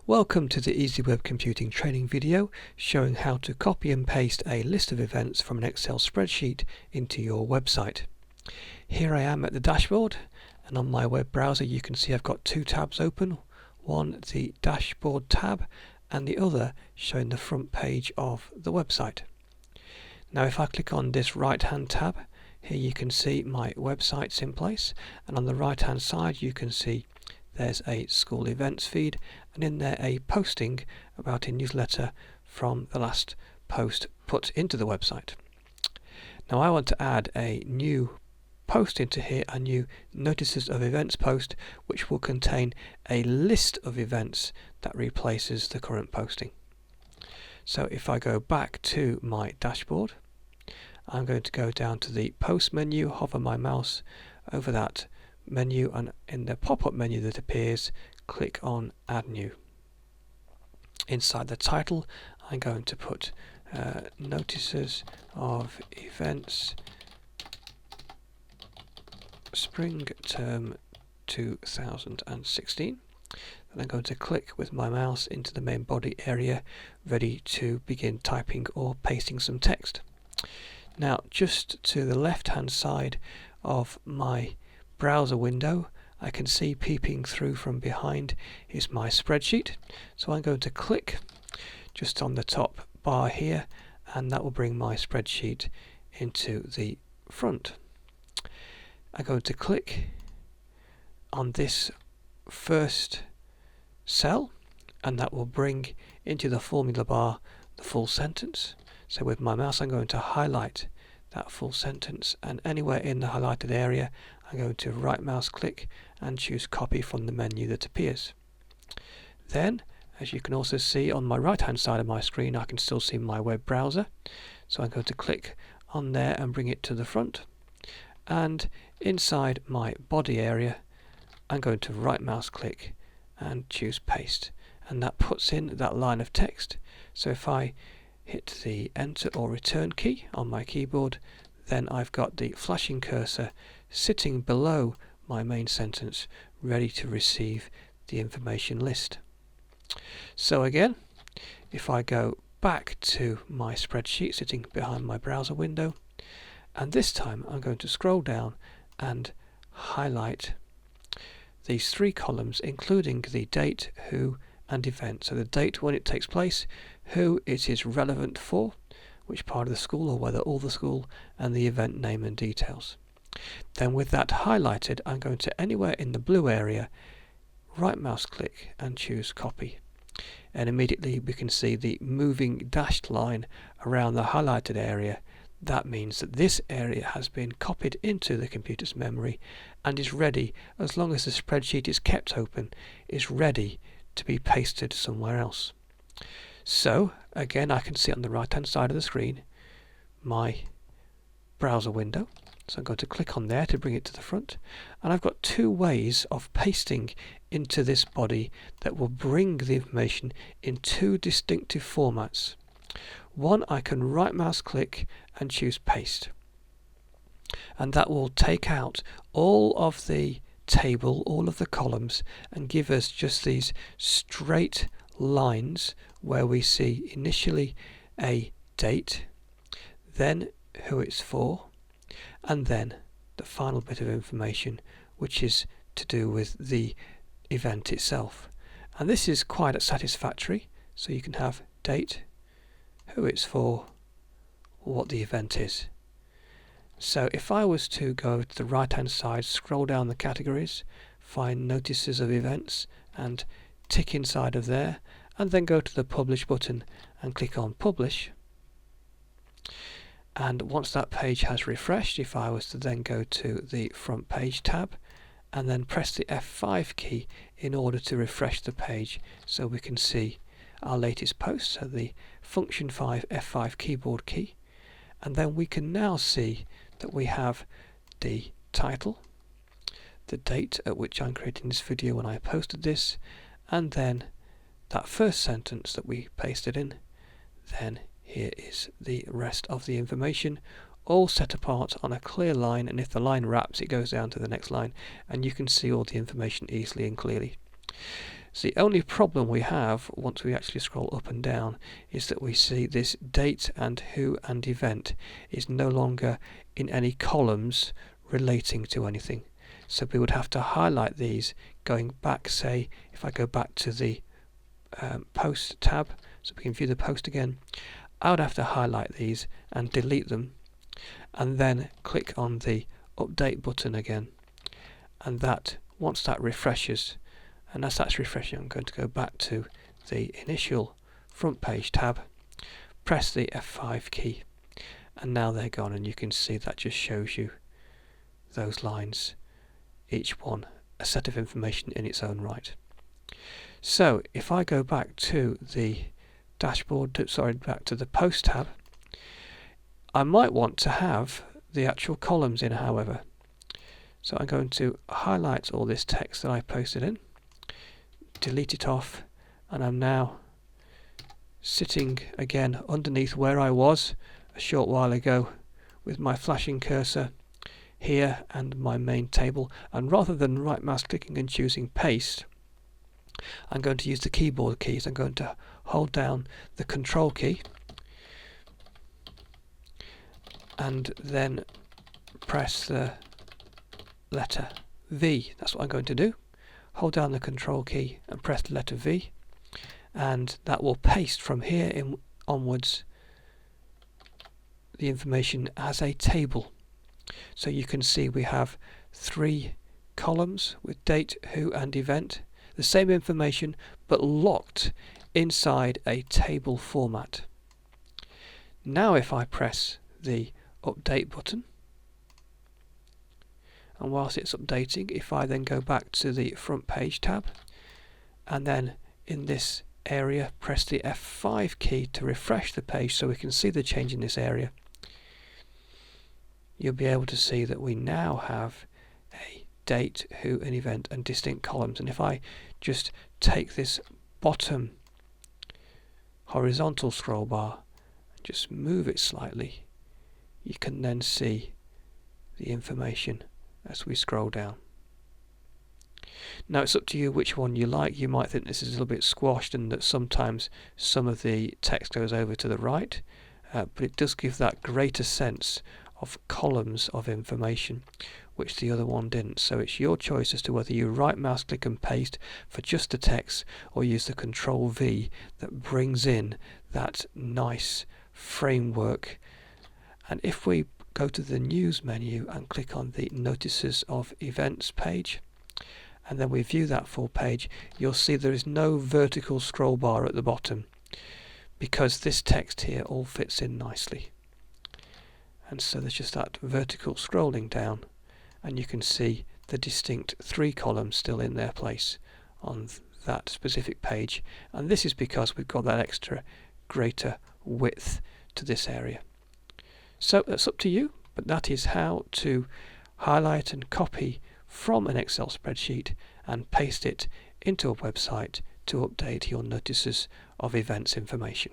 Welcome to the Easy Web Computing training video showing how to copy and paste a list of events from an Excel spreadsheet into your website. Here I am at the dashboard, and on my web browser you can see I've got two tabs open, one the dashboard tab and the other showing the front page of the website. Now if I click on this right hand tab, here you can see my website's in place, and on the right hand side you can see there's a school events feed, and in there a posting about a newsletter from the last post put into the website. Now I want to add a new post into here, a new notices of events post, which will contain a list of events that replaces the current posting. So if I go back to my dashboard, I'm going to go down to the post menu, hover my mouse over that menu, and in the pop-up menu that appears, click on add new. Inside the title I'm going to put notices of events spring term 2016, and I'm going to click with my mouse into the main body area, ready to begin typing or pasting some text. Now just to the left hand side of my browser window, I can see peeping through from behind is my spreadsheet, so I'm going to click just on the top bar here, and that will bring my spreadsheet into the front. I'm going to click on this first cell, and that will bring into the formula bar the full sentence. So with my mouse I'm going to highlight that full sentence, and anywhere in the highlighted area I'm going to right mouse click and choose copy from the menu that appears. Then, as you can also see on my right hand side of my screen, I can still see my web browser, so I'm going to click on there and bring it to the front, and inside my body area I'm going to right mouse click and choose paste, and that puts in that line of text. So if I hit the enter or return key on my keyboard, then I've got the flashing cursor sitting below my main sentence, ready to receive the information list. So again, if I go back to my spreadsheet sitting behind my browser window, and this time I'm going to scroll down and highlight these three columns, including the date, who and event. So the date when it takes place, who it is relevant for, which part of the school or whether all the school, and the event name and details. Then with that highlighted, I'm going to anywhere in the blue area right mouse click and choose copy, and immediately we can see the moving dashed line around the highlighted area. That means that this area has been copied into the computer's memory and is ready, as long as the spreadsheet is kept open, is ready to be pasted somewhere else. So again, I can see on the right hand side of the screen my browser window, so I'm going to click on there to bring it to the front, and I've got two ways of pasting into this body that will bring the information in two distinctive formats. One, I can right mouse click and choose paste, and that will take out all of the table, all of the columns, and give us just these straight lines where we see initially a date, then who it's for, and then the final bit of information, which is to do with the event itself. And this is quite satisfactory, so you can have date, who it's for, what the event is. So if I was to go to the right hand side, scroll down the categories, find notices of events and tick inside of there, and then go to the publish button and click on publish. And once that page has refreshed, if I was to then go to the front page tab and then press the F5 key in order to refresh the page so we can see our latest post, so the function 5 F5 keyboard key, and then we can now see that we have the title, the date at which I'm creating this video when I posted this, and then that first sentence that we pasted in. Then here is the rest of the information, all set apart on a clear line, and if the line wraps it goes down to the next line, and you can see all the information easily and clearly. So the only problem we have once we actually scroll up and down is that we see this date and who and event is no longer in any columns relating to anything. So we would have to highlight these going back, say, if I go back to the post tab, so we can view the post again, I would have to highlight these and delete them, and then click on the update button again, and that once that refreshes, and as that's refreshing, I'm going to go back to the initial front page tab, press the F5 key, and now they're gone, and you can see that just shows you those lines, each one a set of information in its own right. So if I go back to the dashboard, back to the post tab, I might want to have the actual columns in, however. So I'm going to highlight all this text that I posted in, delete it off, and I'm now sitting again underneath where I was a short while ago with my flashing cursor here and my main table, and rather than right mouse clicking and choosing paste, I'm going to use the keyboard keys. I'm going to hold down the control key and then press the letter V. That's what I'm going to do. Hold down the control key and press the letter V, and that will paste from here onwards the information as a table. So you can see we have 3 columns with date, who and event, the same information but locked inside a table format. Now if I press the update button, and whilst it's updating, if I then go back to the front page tab and then in this area press the F5 key to refresh the page so we can see the change in this area, you'll be able to see that we now have a date, who, an event and distinct columns. And if I just take this bottom horizontal scroll bar and just move it slightly, you can then see the information as we scroll down. Now it's up to you which one you like. You might think this is a little bit squashed and that sometimes some of the text goes over to the right, but it does give that greater sense of columns of information, which the other one didn't. So it's your choice as to whether you right mouse click and paste for just the text, or use the Control V that brings in that nice framework. And if we go to the news menu and click on the notices of events page, and then we view that full page, you'll see there is no vertical scroll bar at the bottom, because this text here all fits in nicely. And so there's just that vertical scrolling down, and you can see the distinct 3 columns still in their place on that specific page. And this is because we've got that extra greater width to this area. So that's up to you, but that is how to highlight and copy from an Excel spreadsheet and paste it into a website to update your notices of events information.